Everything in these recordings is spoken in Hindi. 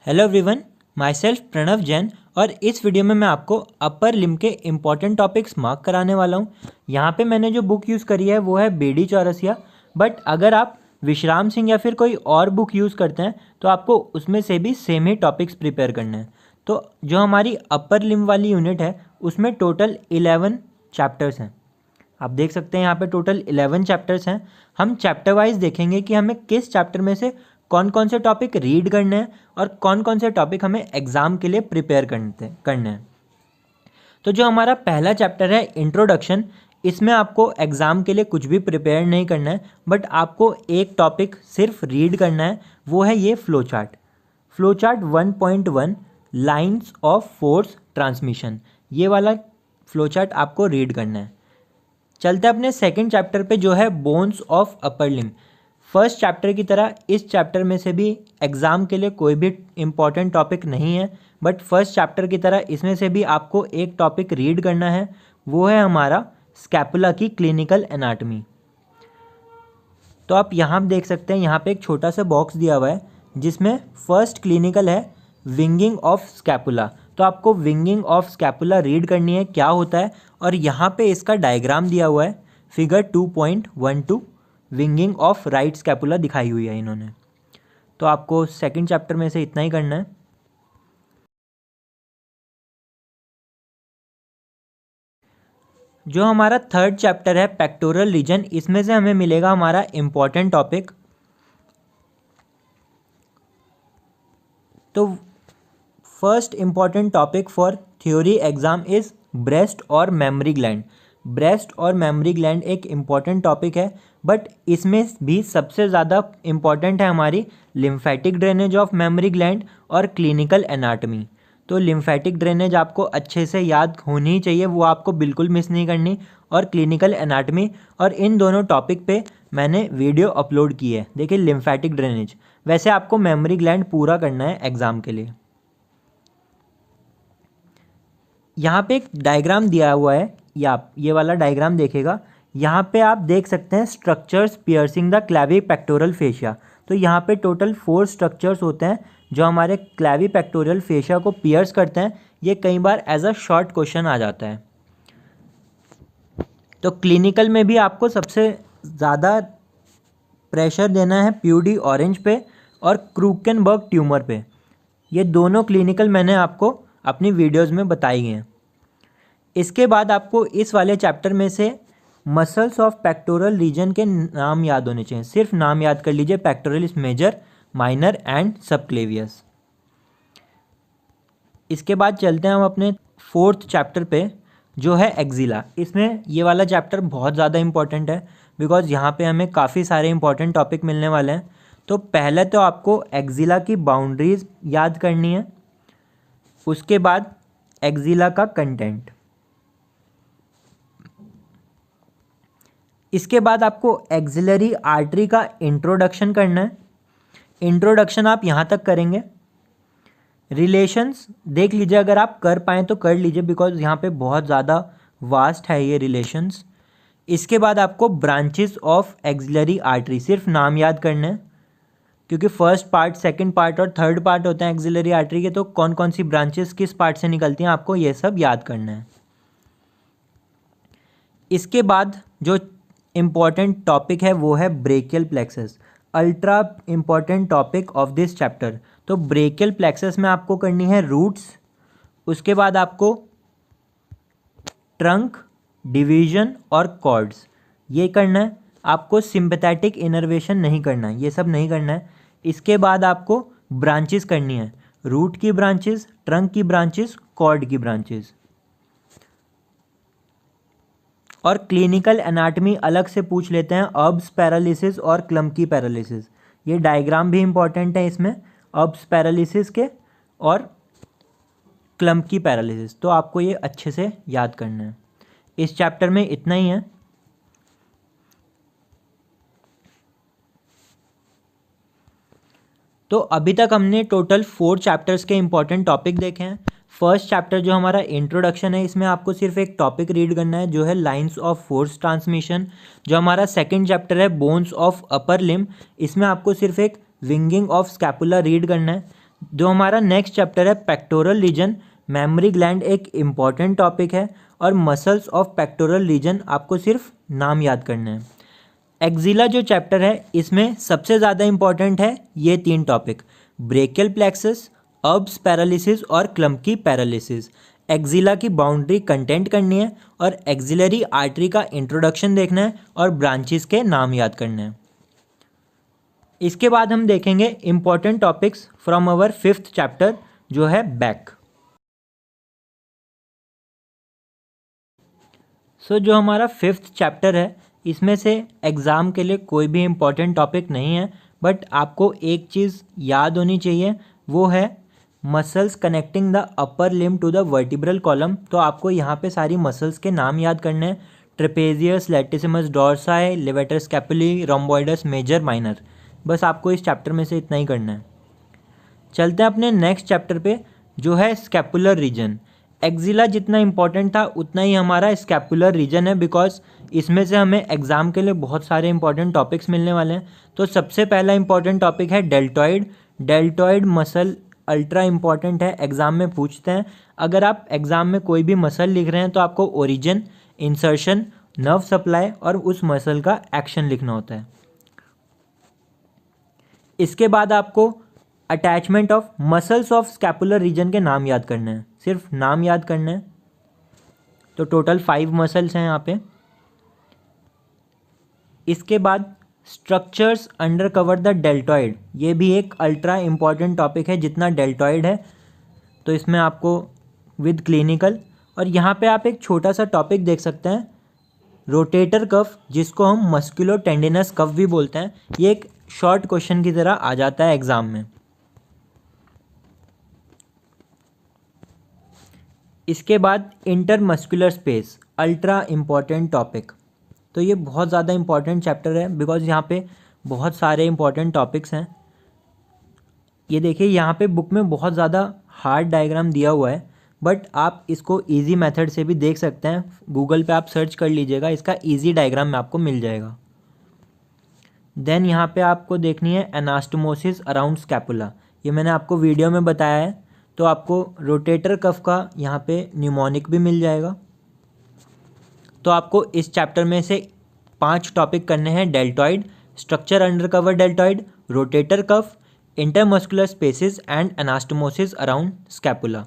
Hello everyone, myself Pranav Jain और इस वीडियो में मैं आपको अपर लिम्ब के इम्पॉर्टेंट टॉपिक्स मार्क कराने वाला हूँ। यहाँ पे मैंने जो बुक यूज़ करी है वो है बेडी चौरसिया, बट अगर आप विश्राम सिंह या फिर कोई और बुक यूज़ करते हैं तो आपको उसमें से भी सेम ही टॉपिक्स प्रिपेयर करने हैं। तो जो हमारी अपर लिम्ब वाली यूनिट है उसमें टोटल 11 चैप्टर्स हैं। आप देख सकते हैं यहाँ पे टोटल 11 चैप्टर्स हैं। हम चैप्टर वाइज देखेंगे कि हमें किस चैप्टर में से कौन कौन से टॉपिक रीड करने हैं और कौन कौन से टॉपिक हमें एग्ज़ाम के लिए प्रिपेयर करने हैं। तो जो हमारा पहला चैप्टर है इंट्रोडक्शन, इसमें आपको एग्ज़ाम के लिए कुछ भी प्रिपेयर नहीं करना है, बट आपको एक टॉपिक सिर्फ रीड करना है, वो है ये flow chart. Flow chart 1.1 lines of force transmission, ये वाला फ्लो चार्ट आपको रीड करना है। चलते अपने सेकंड चैप्टर पे जो है bones of upper limb. First chapter की तरह इस चैप्टर में से भी एग्ज़ाम के लिए कोई भी इम्पॉर्टेंट टॉपिक नहीं है, बट फर्स्ट चैप्टर की तरह इसमें से भी आपको एक टॉपिक रीड करना है, वो है हमारा स्कैपुला की क्लिनिकल एनाटमी। तो आप यहाँ देख सकते हैं, यहाँ पे एक छोटा सा बॉक्स दिया हुआ है जिसमें फर्स्ट क्लिनिकल है विंगिंग ऑफ स्कैपुला। तो आपको विंगिंग ऑफ स्कैपुला रीड करनी है, क्या होता है, और यहाँ पे इसका डायग्राम दिया हुआ है, figure 2.12 winging of right scapula दिखाई हुई है इन्होंने। तो आपको सेकंड चैप्टर में से इतना ही करना है। जो हमारा थर्ड चैप्टर है पेक्टोरल रीजन, इसमें से हमें मिलेगा हमारा इम्पॉर्टेंट टॉपिक। तो first important topic for theory exam is breast और मेमोरी ग्लैंड। ब्रेस्ट और मेमोरी ग्लैंड एक इम्पॉर्टेंट टॉपिक है, बट इसमें भी सबसे ज़्यादा इम्पॉर्टेंट है हमारी lymphatic drainage of memory gland और क्लिनिकल एनाटमी। तो लिम्फेटिक ड्रेनेज आपको अच्छे से याद होनी ही चाहिए, वो आपको बिल्कुल मिस नहीं करनी, और क्लिनिकल एनाटमी, और इन दोनों टॉपिक पे मैंने वीडियो अपलोड की है, देखिए लिम्फेटिक ड्रेनेज। वैसे आपको मेमोरी ग्लैंड पूरा करना है एग्ज़ाम के लिए। यहाँ पे एक डायग्राम दिया हुआ है, या आप ये वाला डायग्राम देखेगा, यहाँ पे आप देख सकते हैं structures piercing the clavipectoral fascia. तो यहाँ पे टोटल 4 स्ट्रक्चर्स होते हैं जो हमारे क्लैवी पेक्टोरल फेशिया को पियर्स करते हैं। ये कई बार एज अ शॉर्ट क्वेश्चन आ जाता है। तो क्लिनिकल में भी आपको सबसे ज़्यादा प्रेशर देना है प्यूडी ऑरेंज पे और क्रूकेनबर्ग ट्यूमर पे। ये दोनों क्लिनिकल मैंने आपको अपनी वीडियोज़ में बताई हैं। इसके बाद आपको इस वाले चैप्टर में से मसल्स ऑफ पेक्टोरल रीजन के नाम याद होने चाहिए, सिर्फ नाम याद कर लीजिए, pectoralis major, minor and subclavius. इसके बाद चलते हैं हम अपने फोर्थ चैप्टर पे जो है एक्जिला। इसमें ये वाला चैप्टर बहुत ज़्यादा इंपॉर्टेंट है, बिकॉज यहाँ पे हमें काफ़ी सारे इंपॉर्टेंट टॉपिक मिलने वाले हैं। तो पहले तो आपको एक्जिला की बाउंड्रीज याद करनी है, उसके बाद एक्जिला का कंटेंट, इसके बाद आपको एक्सिलरी आर्टरी का इंट्रोडक्शन करना है। इंट्रोडक्शन आप यहाँ तक करेंगे। रिलेशंस देख लीजिए, अगर आप कर पाएँ तो कर लीजिए, बिकॉज यहाँ पे बहुत ज़्यादा वास्ट है ये रिलेशंस। इसके बाद आपको ब्रांचेस ऑफ एक्सिलरी आर्टरी, सिर्फ नाम याद करना है, क्योंकि फर्स्ट पार्ट, सेकंड पार्ट और थर्ड पार्ट होते हैं एक्सिलरी आर्टरी के, तो कौन कौन सी ब्रांचेस किस पार्ट से निकलती हैं आपको ये सब याद करना है। इसके बाद जो इम्पॉर्टेंट टॉपिक है वो है brachial plexus, ultra important topic of this chapter. तो ब्रेकियल प्लेक्सस में आपको करनी है रूट्स, उसके बाद आपको ट्रंक, डिवीजन और कॉर्ड्स, ये करना है। आपको सिंपैथेटिक इनर्वेशन नहीं करना है, ये सब नहीं करना है। इसके बाद आपको ब्रांचेस करनी है, रूट की ब्रांचेस, ट्रंक की ब्रांचेस, कॉर्ड की ब्रांचेस। और क्लिनिकल एनाटमी अलग से पूछ लेते हैं, अब्स पैरालिसिस और क्लम्की पैरालिसिस। ये डायग्राम भी इंपॉर्टेंट है इसमें, अब्स पैरालिसिस के और क्लम्की पैरालिसिस। तो आपको ये अच्छे से याद करना है। इस चैप्टर में इतना ही है। तो अभी तक हमने टोटल 4 चैप्टर्स के इंपॉर्टेंट टॉपिक देखे हैं। फर्स्ट चैप्टर जो हमारा इंट्रोडक्शन है, इसमें आपको सिर्फ एक टॉपिक रीड करना है जो है लाइंस ऑफ फोर्स ट्रांसमिशन। जो हमारा सेकंड चैप्टर है बोन्स ऑफ अपर लिम्ब, इसमें आपको सिर्फ एक विंगिंग ऑफ स्कैपुला रीड करना है। जो हमारा नेक्स्ट चैप्टर है पेक्टोरल रीजन, मेमोरी ग्लैंड एक इम्पॉर्टेंट टॉपिक है और मसल्स ऑफ पेक्टोरल रीजन आपको सिर्फ नाम याद करने हैं। एक्जिला जो चैप्टर है इसमें सबसे ज़्यादा इम्पॉर्टेंट है ये 3 टॉपिक, ब्रेकियल प्लेक्सस, अब्स पैरालिसिस और क्लम्पकी पैरालिसिस। एक्जिला की बाउंड्री कंटेंट करनी है और एक्जिलरी आर्टरी का इंट्रोडक्शन देखना है और ब्रांचेस के नाम याद करने हैं। इसके बाद हम देखेंगे important topics from our 5th chapter जो है बैक। जो हमारा 5th चैप्टर है इसमें से एग्ज़ाम के लिए कोई भी इम्पॉर्टेंट टॉपिक नहीं है, बट आपको एक चीज़ याद होनी चाहिए, वो है muscles connecting the upper limb to the vertebral column. तो आपको यहाँ पे सारी मसल्स के नाम याद करने हैं, trapezius, latissimus dorsi, levator scapulae, rhomboideus major minor. बस आपको इस चैप्टर में से इतना ही करना है। चलते हैं अपने नेक्स्ट चैप्टर पे जो है स्कैपुलर रीजन। एक्जिला जितना इंपॉर्टेंट था उतना ही हमारा स्कैपुलर रीजन है, बिकॉज इसमें से हमें एग्जाम के लिए बहुत सारे इंपॉर्टेंट टॉपिक्स मिलने वाले हैं। तो सबसे पहला इंपॉर्टेंट टॉपिक है deltoid. Deltoid muscle ultra important है, एग्जाम में पूछते हैं। अगर आप एग्जाम में कोई भी मसल लिख रहे हैं तो आपको ओरिजिन, इंसर्शन, नर्व सप्लाई और उस मसल का एक्शन लिखना होता है। इसके बाद आपको attachment of muscles of scapular region के नाम याद करने हैं, सिर्फ नाम याद करने हैं। तो टोटल 5 मसल्स हैं यहाँ पे। इसके बाद structures under cover the deltoid, ये भी एक अल्ट्रा इंपॉर्टेंट टॉपिक है जितना डेल्टॉइड है। तो इसमें आपको विद क्लिनिकल, और यहाँ पे आप एक छोटा सा टॉपिक देख सकते हैं, रोटेटर कफ, जिसको हम मस्कुलो टेंडिनस कफ भी बोलते हैं। ये एक शॉर्ट क्वेश्चन की तरह आ जाता है एग्जाम में। इसके बाद intermuscular space, ultra important topic. तो ये बहुत ज़्यादा इम्पॉर्टेंट चैप्टर है, बिकॉज यहाँ पे बहुत सारे इम्पॉर्टेंट टॉपिक्स हैं। ये देखिए यहाँ पे बुक में बहुत ज़्यादा हार्ड डायग्राम दिया हुआ है, बट आप इसको इजी मेथड से भी देख सकते हैं। गूगल पे आप सर्च कर लीजिएगा, इसका इजी डायग्राम में आपको मिल जाएगा। देन यहाँ पे आपको देखनी है एनास्टोमोसिस अराउंड स्कैपुला, ये मैंने आपको वीडियो में बताया है। तो आपको रोटेटर कफ का यहाँ पे न्यूमोनिक भी मिल जाएगा। तो आपको इस चैप्टर में से 5 टॉपिक करने हैं, deltoid, structure under cover deltoid, rotator cuff, intermuscular spaces and anastomosis around scapula.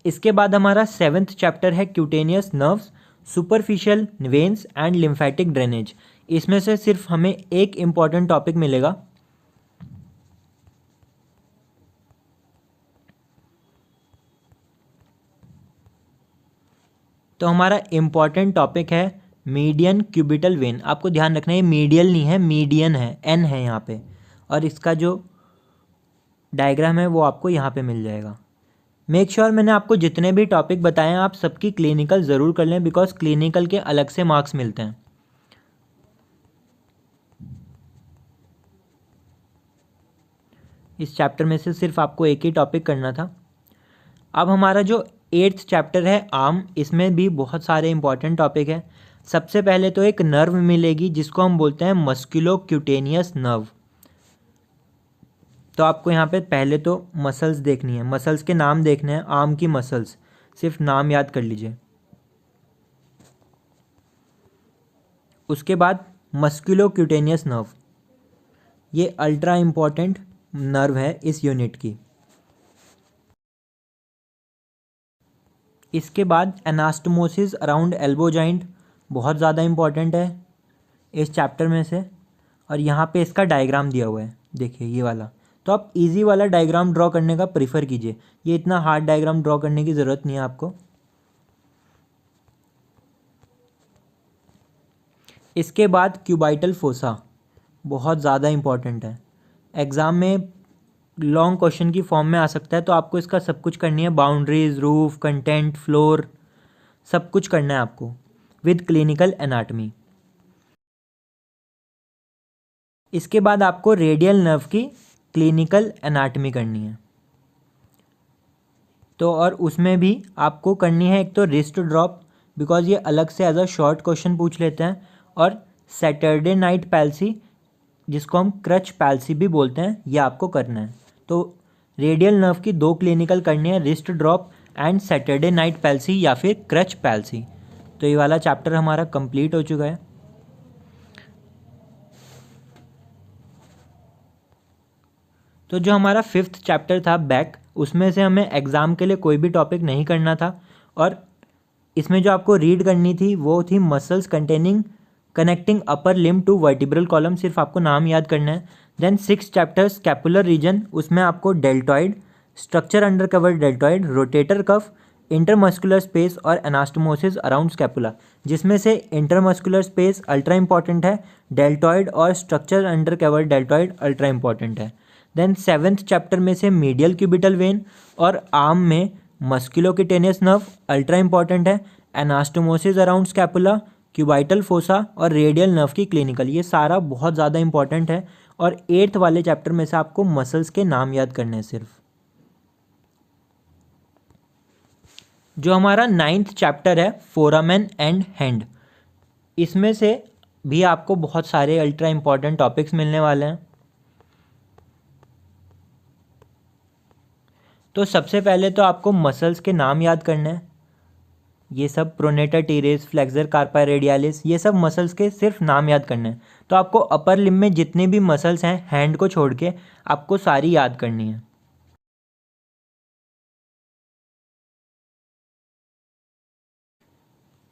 इसके बाद हमारा 7th चैप्टर है cutaneous nerves, superficial veins and lymphatic drainage. इसमें से सिर्फ हमें एक इम्पॉर्टेंट टॉपिक मिलेगा, तो हमारा इम्पॉर्टेंट टॉपिक है मीडियन क्यूबिटल वेन। आपको ध्यान रखना है मीडियल नहीं है, मीडियन है, एन है यहाँ पे, और इसका जो डायग्राम है वो आपको यहाँ पे मिल जाएगा। मेक श्योर मैंने आपको जितने भी टॉपिक बताए हैं आप सबकी क्लिनिकल ज़रूर कर लें, बिकॉज क्लिनिकल के अलग से मार्क्स मिलते हैं। इस चैप्टर में से सिर्फ आपको एक ही टॉपिक करना था। अब हमारा जो 8th चैप्टर है आर्म, इसमें भी बहुत सारे इंपॉर्टेंट टॉपिक है। सबसे पहले तो एक नर्व मिलेगी जिसको हम बोलते हैं मस्कुलो क्यूटेनियस नर्व। तो आपको यहाँ पे पहले तो मसल्स देखनी है, मसल्स के नाम देखने हैं, आर्म की मसल्स, सिर्फ नाम याद कर लीजिए। उसके बाद मस्कुलो क्यूटेनियस नर्व, ये अल्ट्रा इम्पॉर्टेंट नर्व है इस यूनिट की। इसके बाद एनास्टोमोसिस अराउंड एल्बो जॉइंट, बहुत ज़्यादा इम्पॉर्टेंट है इस चैप्टर में से, और यहाँ पे इसका डायग्राम दिया हुआ है, देखिए ये वाला। तो आप इजी वाला डायग्राम ड्रॉ करने का प्रीफर कीजिए, ये इतना हार्ड डायग्राम ड्रॉ करने की ज़रूरत नहीं है आपको। इसके बाद क्यूबाइटल फोसा, बहुत ज़्यादा इम्पॉर्टेंट है, एग्ज़ाम में लॉन्ग क्वेश्चन की फॉर्म में आ सकता है। तो आपको इसका सब कुछ करनी है, बाउंड्रीज, रूफ, कंटेंट, फ्लोर, सब कुछ करना है आपको विद क्लिनिकल एनाटमी। इसके बाद आपको रेडियल नर्व की क्लिनिकल एनाटमी करनी है। तो और उसमें भी आपको करनी है एक तो रिस्ट ड्रॉप, बिकॉज ये अलग से एज अ शॉर्ट क्वेश्चन पूछ लेते हैं, और सैटरडे नाइट पैल्सी, जिसको हम क्रच पैल्सी भी बोलते हैं, ये आपको करना है। तो रेडियल नर्व की 2 क्लिनिकल करनी है, wrist drop and Saturday night palsy या फिर क्रच पैल्सी। तो ये वाला चैप्टर हमारा कंप्लीट हो चुका है। तो जो हमारा 5th चैप्टर था बैक, उसमें से हमें एग्ज़ाम के लिए कोई भी टॉपिक नहीं करना था और इसमें जो आपको रीड करनी थी वो थी muscles connecting upper limb to vertebral column, सिर्फ आपको नाम याद करना है। देन 6 चैप्टर्स स्कैपुलर रीजन, उसमें आपको deltoid, structure under cover deltoid, rotator cuff, intermuscular space और एनास्टोमोसिस अराउंड स्कैपुला, जिसमें से इंटरमस्कुलर स्पेस अल्ट्रा इंपॉर्टेंट है, डेल्टॉइड और structure under cover deltoid ultra important है। देन 7th चैप्टर में से मीडियल क्यूबिटल वेन और आर्म में मस्कुलोक्यूटेनियस नर्व अल्ट्रा इंपॉर्टेंट है, anastomosis around scapula, cubital fossa और रेडियल नर्व की क्लिनिकल, ये सारा बहुत ज़्यादा इंपॉर्टेंट है। और 8th वाले चैप्टर में से आपको मसल्स के नाम याद करने हैं सिर्फ। जो हमारा 9th चैप्टर है फोरामेन एंड हैंड, इसमें से भी आपको बहुत सारे अल्ट्रा इंपॉर्टेंट टॉपिक्स मिलने वाले हैं। तो सबसे पहले तो आपको मसल्स के नाम याद करने हैं, ये सब प्रोनेटर टीरेस, फ्लेक्सर कार्पा रेडियालिस, ये सब मसल्स के सिर्फ नाम याद करने हैं। तो आपको अपर लिम्ब में जितने भी मसल्स हैं हैंड को छोड़ के आपको सारी याद करनी है।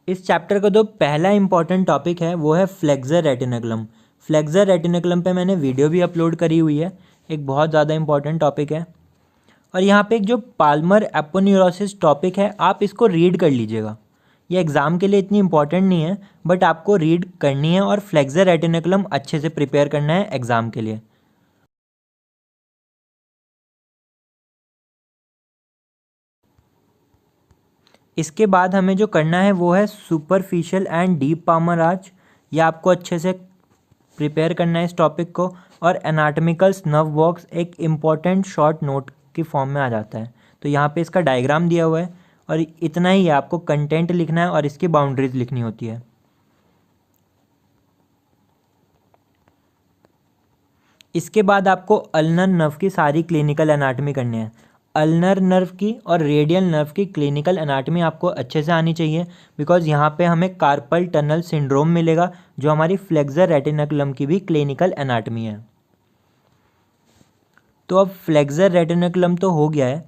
इस चैप्टर का जो पहला इंपॉर्टेंट टॉपिक है वो है फ्लेक्सर रेटिनकुलम। फ्लेक्सर रेटिनकुलम पे मैंने वीडियो भी अपलोड करी हुई है, एक बहुत ज़्यादा इंपॉर्टेंट टॉपिक है। और यहाँ पे एक जो पाल्मर एपोन्यूरोसिस टॉपिक है, आप इसको रीड कर लीजिएगा, ये एग्ज़ाम के लिए इतनी इंपॉर्टेंट नहीं है बट आपको रीड करनी है और फ्लेक्सर रेटिनकुलम अच्छे से प्रिपेयर करना है एग्ज़ाम के लिए। इसके बाद हमें जो करना है वो है superficial and deep palmar arch, ये आपको अच्छे से प्रिपेयर करना है इस टॉपिक को। और एनाटॉमिकल नर्व बॉक्स एक इम्पॉर्टेंट शॉर्ट नोट की फॉर्म में आ जाता है, तो यहाँ पे इसका डायग्राम दिया हुआ है और इतना ही है, आपको कंटेंट लिखना है और इसकी बाउंड्रीज लिखनी होती है। इसके बाद आपको अल्नर नर्व की सारी क्लिनिकल एनाटॉमी करनी है। अल्नर नर्व की और रेडियल नर्व की क्लिनिकल एनाटॉमी आपको अच्छे से आनी चाहिए, बिकॉज यहाँ पे हमें कार्पल टनल सिंड्रोम मिलेगा जो हमारी फ्लेक्सर रेटिनकुलम की भी क्लिनिकल एनाटॉमी है। तो अब फ्लेक्सर रेटिनकुलम तो हो गया है,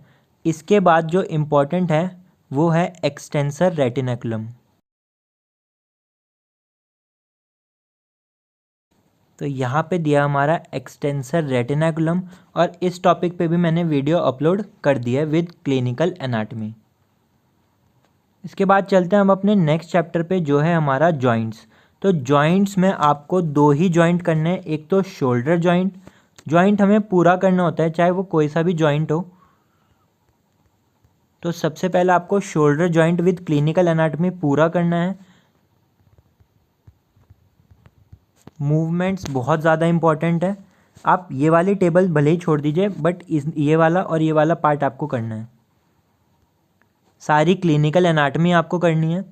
इसके बाद जो इम्पोर्टेंट है वो है एक्सटेंसर रेटिनकुलम। तो यहाँ पे दिया हमारा एक्सटेंसर रेटिनकुलम और इस टॉपिक पे भी मैंने वीडियो अपलोड कर दिया है विद क्लिनिकल एनाटॉमी। इसके बाद चलते हैं हम अपने नेक्स्ट चैप्टर पे जो है हमारा जॉइंट्स। तो जॉइंट्स में आपको 2 ही जॉइंट करने हैं, एक तो शोल्डर जॉइंट, जॉइंट हमें पूरा करना होता है चाहे वो कोई सा भी जॉइंट हो। तो सबसे पहले आपको shoulder joint with clinical anatomy पूरा करना है। मूवमेंट्स बहुत ज़्यादा इंपॉर्टेंट है, आप ये वाली टेबल भले ही छोड़ दीजिए बट ये वाला और ये वाला पार्ट आपको करना है। सारी क्लिनिकल एनाटॉमी आपको करनी है।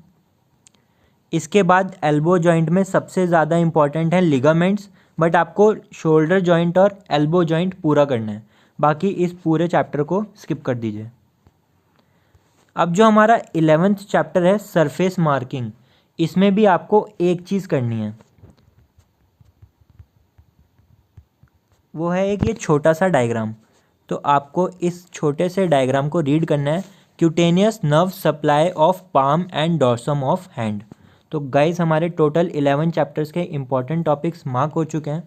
इसके बाद एल्बो जॉइंट में सबसे ज़्यादा इंपॉर्टेंट है लिगामेंट्स, बट आपको शोल्डर जॉइंट और एल्बो जॉइंट पूरा करना है, बाकी इस पूरे चैप्टर को स्किप कर दीजिए। अब जो हमारा 11th चैप्टर है सरफेस मार्किंग, इसमें भी आपको एक चीज़ करनी है, वो है एक ये छोटा सा डायग्राम। तो आपको इस छोटे से डायग्राम को रीड करना है, cutaneous nerve supply of palm and dorsum of hand. तो गाइस हमारे टोटल 11 चैप्टर्स के इंपॉर्टेंट टॉपिक्स मार्क हो चुके हैं।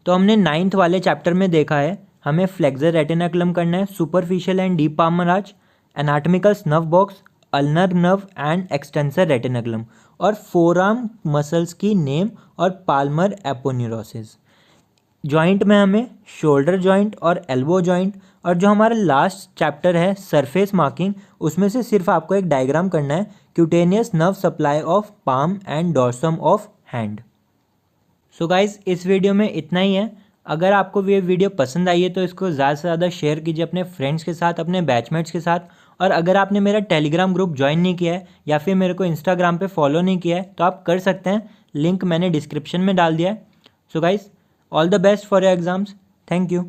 तो हमने 9th वाले चैप्टर में देखा है हमें फ्लेक्सर रेटिनकुलम करना है, superficial and deep palmar arch, anatomical nerve box, ulnar nerve and extensor retinaculum और फोरआर्म मसल्स की नेम और पाल्मर एपोन्यूरोसिस। जॉइंट में हमें शोल्डर जॉइंट और एल्बो जॉइंट, और जो हमारा लास्ट चैप्टर है सरफेस मार्किंग, उसमें से सिर्फ आपको एक डायग्राम करना है, cutaneous nerve supply of palm and dorsum of hand. So guys इस वीडियो में इतना ही है। अगर आपको ये वीडियो पसंद आई है तो इसको ज़्यादा से ज़्यादा शेयर कीजिए अपने फ्रेंड्स के साथ, अपने बैचमेट्स के साथ। और अगर आपने मेरा टेलीग्राम ग्रुप ज्वाइन नहीं किया है या फिर मेरे को इंस्टाग्राम पे फॉलो नहीं किया है तो आप कर सकते हैं, लिंक मैंने डिस्क्रिप्शन में डाल दिया है। So guys all the best for your exams. Thank you.